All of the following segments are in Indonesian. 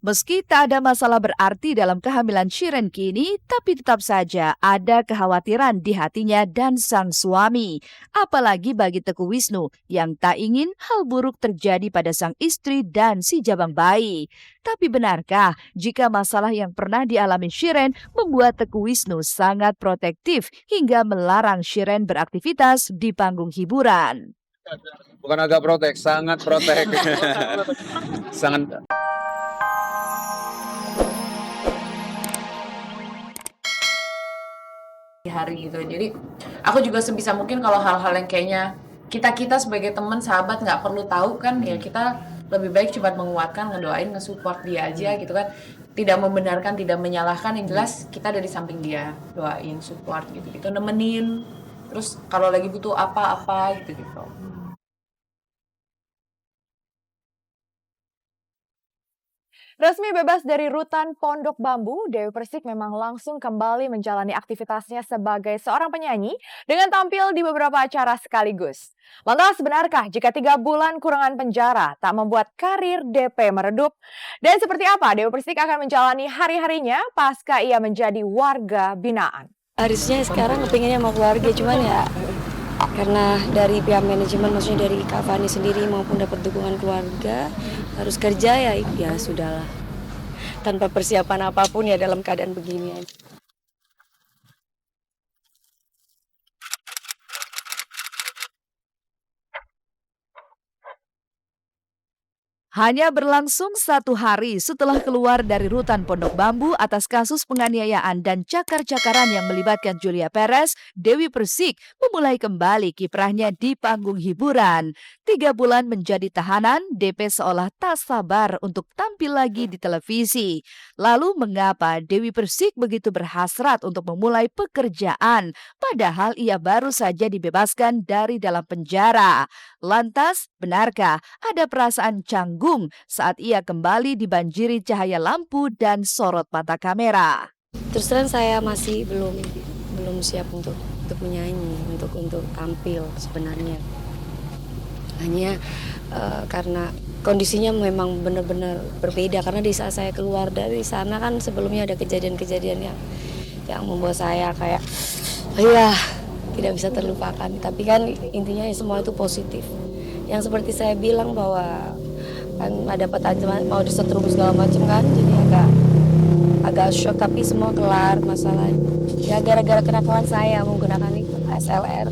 Meski tak ada masalah berarti dalam kehamilan Shiren kini, tapi tetap saja ada kekhawatiran di hatinya dan sang suami. Apalagi bagi Teguh Wisnu yang tak ingin hal buruk terjadi pada sang istri dan si jabang bayi. Tapi benarkah jika masalah yang pernah dialami Shiren membuat Teguh Wisnu sangat protektif hingga melarang Shiren beraktivitas di panggung hiburan? Bukan agak protek, sangat protek. Sangat. Di hari gitu. Jadi aku juga sebisa mungkin kalau hal-hal yang kayaknya kita sebagai teman sahabat nggak perlu tahu kan, ya kita lebih baik cuma menguatkan, ngedoain, nge-support dia aja gitu kan. Tidak membenarkan, tidak menyalahkan, yang jelas kita ada di samping dia, doain, support gitu-gitu, nemenin. Terus kalau lagi butuh apa-apa gitu-gitu. Resmi bebas dari rutan Pondok Bambu, Dewi Persik memang langsung kembali menjalani aktivitasnya sebagai seorang penyanyi dengan tampil di beberapa acara sekaligus. Lantas benarkah jika 3 bulan kurungan penjara tak membuat karir DP meredup? Dan seperti apa Dewi Persik akan menjalani hari-harinya pasca ia menjadi warga binaan? Harusnya sekarang kepinginnya mau keluarga, cuman ya karena dari pihak manajemen, maksudnya dari Kak Fani sendiri maupun dapat dukungan keluarga, harus kerja ya sudahlah. Tanpa persiapan apapun ya dalam keadaan begini aja. Hanya berlangsung 1 hari setelah keluar dari rutan Pondok Bambu atas kasus penganiayaan dan cakar-cakaran yang melibatkan Julia Perez, Dewi Persik memulai kembali kiprahnya di panggung hiburan. 3 bulan menjadi tahanan, DP seolah tak sabar untuk tampil lagi di televisi. Lalu mengapa Dewi Persik begitu berhasrat untuk memulai pekerjaan, padahal ia baru saja dibebaskan dari dalam penjara? Lantas, benarkah ada perasaan canggung saat ia kembali dibanjiri cahaya lampu dan sorot mata kamera? Terus terang saya masih belum siap untuk menyanyi, untuk tampil sebenarnya. Hanya karena kondisinya memang benar-benar berbeda, karena di saat saya keluar dari sana kan sebelumnya ada kejadian-kejadian yang membuat saya kayak tidak bisa terlupakan. Tapi kan intinya semua itu positif. Yang seperti saya bilang bahwa kan dapat ancaman mau disetrum segala macam kan, jadi agak shock, tapi semua kelar masalahnya. Ya gara-gara kenakalan saya menggunakan itu SLR.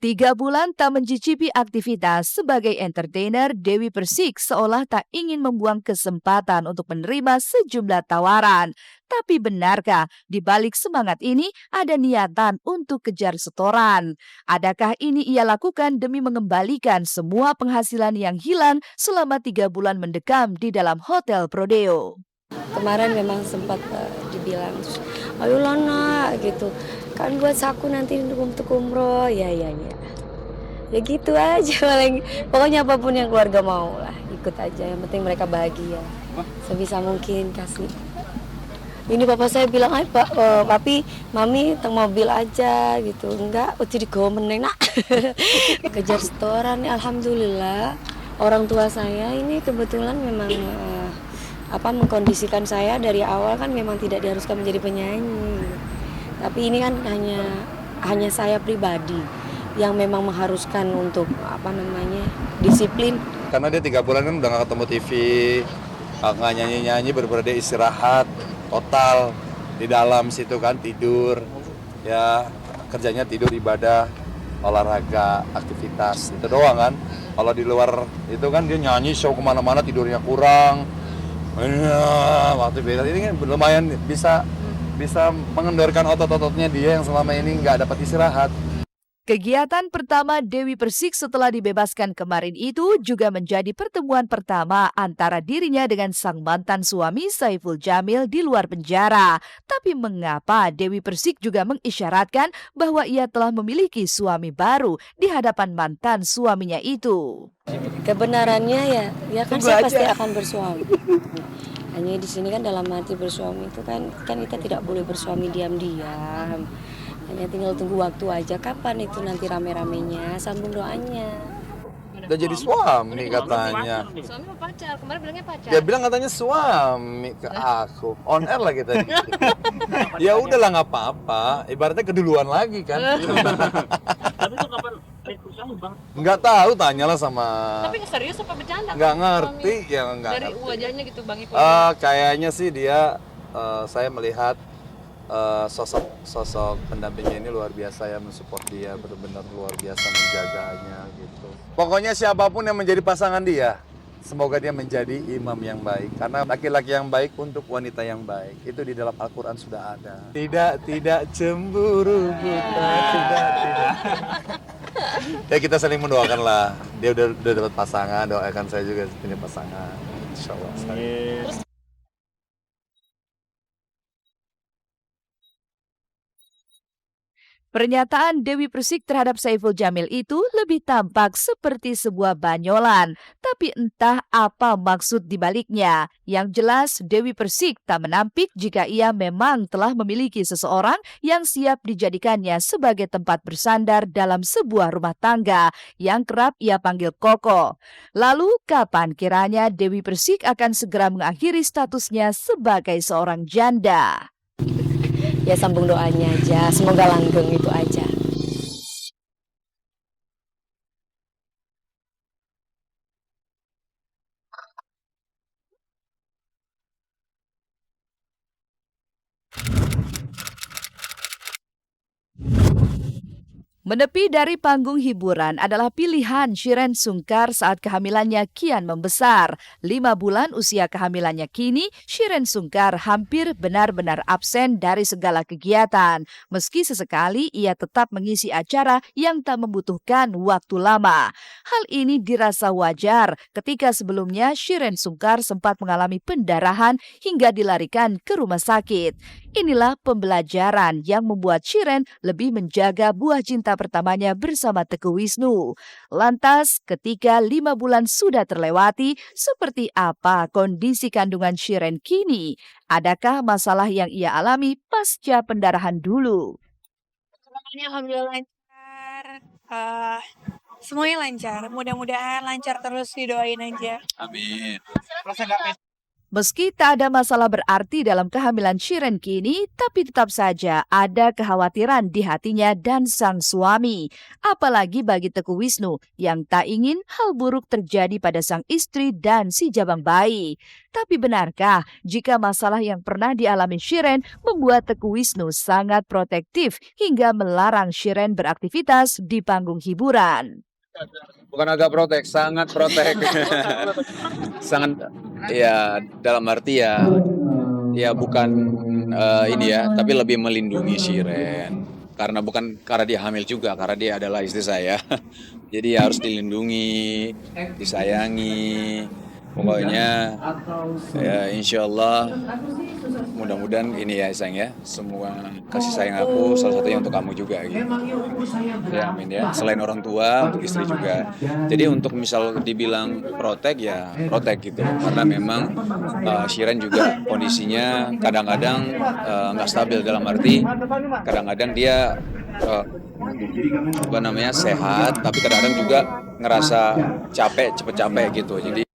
3 bulan tak mencicipi aktivitas sebagai entertainer, Dewi Persik seolah tak ingin membuang kesempatan untuk menerima sejumlah tawaran. Tapi benarkah di balik semangat ini ada niatan untuk kejar setoran? Adakah ini ia lakukan demi mengembalikan semua penghasilan yang hilang selama 3 bulan mendekam di dalam Hotel Prodeo? Kemarin memang sempat dibilang, ayolah nak gitu, kan buat saku nanti untuk umroh, ya gitu aja. Paling pokoknya apapun yang keluarga mau lah, ikut aja, yang penting mereka bahagia, sebisa mungkin kasih. Ini papa saya bilang, papi, mami teng mobil aja gitu, enggak, udah digomeneng nak. Kejar setoran, alhamdulillah orang tua saya ini kebetulan memang mengkondisikan saya dari awal kan memang tidak diharuskan menjadi penyanyi. Tapi ini kan hanya saya pribadi yang memang mengharuskan untuk disiplin. Karena dia 3 bulan kan udah gak ketemu TV, nggak nyanyi-nyanyi, bener-bener dia istirahat total di dalam situ kan, tidur. Ya kerjanya tidur, ibadah, olahraga, aktivitas, itu doang kan. Kalau di luar itu kan dia nyanyi, show kemana-mana, tidurnya kurang. Waktu beda ini kan lumayan bisa mengendorkan otot-ototnya dia yang selama ini nggak dapat istirahat. Kegiatan pertama Dewi Persik setelah dibebaskan kemarin itu juga menjadi pertemuan pertama antara dirinya dengan sang mantan suami Saiful Jamil di luar penjara. Tapi mengapa Dewi Persik juga mengisyaratkan bahwa ia telah memiliki suami baru di hadapan mantan suaminya itu? Kebenarannya ya kan saya pasti akan bersuami. Hanya di sini kan dalam arti bersuami itu kan kita tidak boleh bersuami diam-diam. Hanya tinggal tunggu waktu aja, kapan itu nanti rame-ramenya, sambung doanya. Udah jadi suami katanya. Suami apa pacar? Kemarin bilangnya pacar. Dia bilang katanya suami ke aku. On air lagi tadi. Ya udahlah nggak apa-apa. Ibaratnya keduluan lagi kan. Tapi itu kapan kamu bang? Nggak tahu, tanyalah sama. Tapi serius apa bercanda? Nggak ngerti ya nggak Dari ngerti. wajahnya gitu Bang Ipul. Kayaknya sih dia saya melihat sosok pendampingnya ini luar biasa ya, mensupport dia, benar-benar luar biasa menjaganya gitu. Pokoknya siapapun yang menjadi pasangan dia, semoga dia menjadi imam yang baik. Karena laki-laki yang baik untuk wanita yang baik, itu di dalam Al-Quran sudah ada. Tidak cemburu buta, tidak. Ya kita saling mendoakan lah. Dia udah dapat pasangan, doakan saya juga punya pasangan. Insya Allah. Pernyataan Dewi Persik terhadap Saiful Jamil itu lebih tampak seperti sebuah banyolan. Tapi entah apa maksud dibaliknya. Yang jelas Dewi Persik tak menampik jika ia memang telah memiliki seseorang yang siap dijadikannya sebagai tempat bersandar dalam sebuah rumah tangga yang kerap ia panggil Koko. Lalu kapan kiranya Dewi Persik akan segera mengakhiri statusnya sebagai seorang janda? Ya sambung doanya aja, semoga langgeng itu aja. Menepi dari panggung hiburan adalah pilihan Shireen Sungkar saat kehamilannya kian membesar. 5 bulan usia kehamilannya kini, Shireen Sungkar hampir benar-benar absen dari segala kegiatan. Meski sesekali ia tetap mengisi acara yang tak membutuhkan waktu lama. Hal ini dirasa wajar ketika sebelumnya Shireen Sungkar sempat mengalami pendarahan hingga dilarikan ke rumah sakit. Inilah pembelajaran yang membuat Shireen lebih menjaga buah cinta pertamanya bersama Teguh Wisnu. Lantas, ketika 5 bulan sudah terlewati, seperti apa kondisi kandungan Shireen kini? Adakah masalah yang ia alami pasca pendarahan dulu? Semuanya alhamdulillah lancar. Semuanya lancar. Mudah-mudahan lancar terus, didoain aja. Amin. Meski tak ada masalah berarti dalam kehamilan Shireen kini, tapi tetap saja ada kekhawatiran di hatinya dan sang suami. Apalagi bagi Teguh Wisnu yang tak ingin hal buruk terjadi pada sang istri dan si jabang bayi. Tapi benarkah jika masalah yang pernah dialami Shireen membuat Teguh Wisnu sangat protektif hingga melarang Shireen beraktivitas di panggung hiburan? Bukan agak protek, sangat protek. Sangat, ya dalam arti ya bukan ini ya, tapi lebih melindungi Shireen. Karena bukan karena dia hamil juga, karena dia adalah istri saya. Jadi harus dilindungi, disayangi. Pokoknya ya insya Allah mudah-mudahan ini ya sayang ya, semua kasih sayang aku salah satunya untuk kamu juga gitu. Ya amin ya, selain orang tua untuk istri juga. Jadi untuk misal dibilang protek ya protek gitu, karena memang Shireen juga kondisinya kadang-kadang nggak stabil, dalam arti kadang-kadang dia sehat, tapi kadang-kadang juga ngerasa cepet capek gitu. Jadi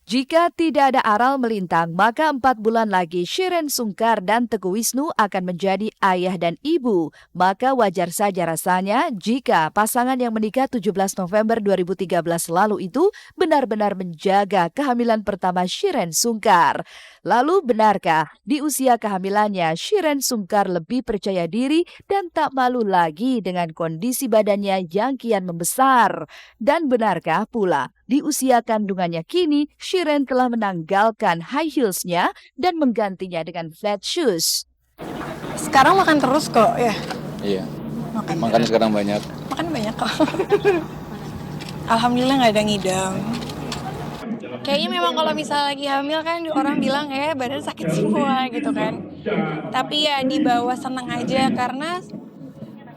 Jika tidak ada aral melintang, maka 4 bulan lagi Shireen Sungkar dan Teguh Wisnu akan menjadi ayah dan ibu. Maka wajar saja rasanya jika pasangan yang menikah 17 November 2013 lalu itu benar-benar menjaga kehamilan pertama Shireen Sungkar. Lalu benarkah di usia kehamilannya Shireen Sungkar lebih percaya diri dan tak malu lagi dengan kondisi badannya yang kian membesar? Dan benarkah pula di usia kandungannya kini, Shireen telah menanggalkan high heels-nya dan menggantinya dengan flat shoes? Sekarang makan terus kok ya. iya, Makan makan sekarang banyak. Makan banyak kok. Alhamdulillah nggak ada ngidam. Kayaknya memang kalau misalnya lagi hamil kan orang bilang badan sakit semua gitu kan. Tapi ya dibawa seneng aja karena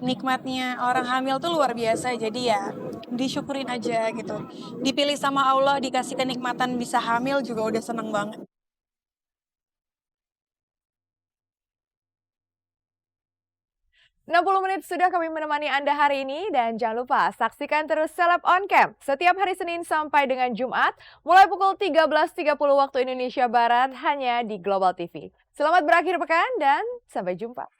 nikmatnya orang hamil tuh luar biasa. Jadi ya disyukurin aja gitu. Dipilih sama Allah, dikasih kenikmatan bisa hamil juga udah seneng banget. 60 menit sudah kami menemani Anda hari ini dan jangan lupa saksikan terus Seleb on Cam setiap hari Senin sampai dengan Jumat mulai pukul 13.30 waktu Indonesia Barat hanya di Global TV. Selamat berakhir pekan dan sampai jumpa.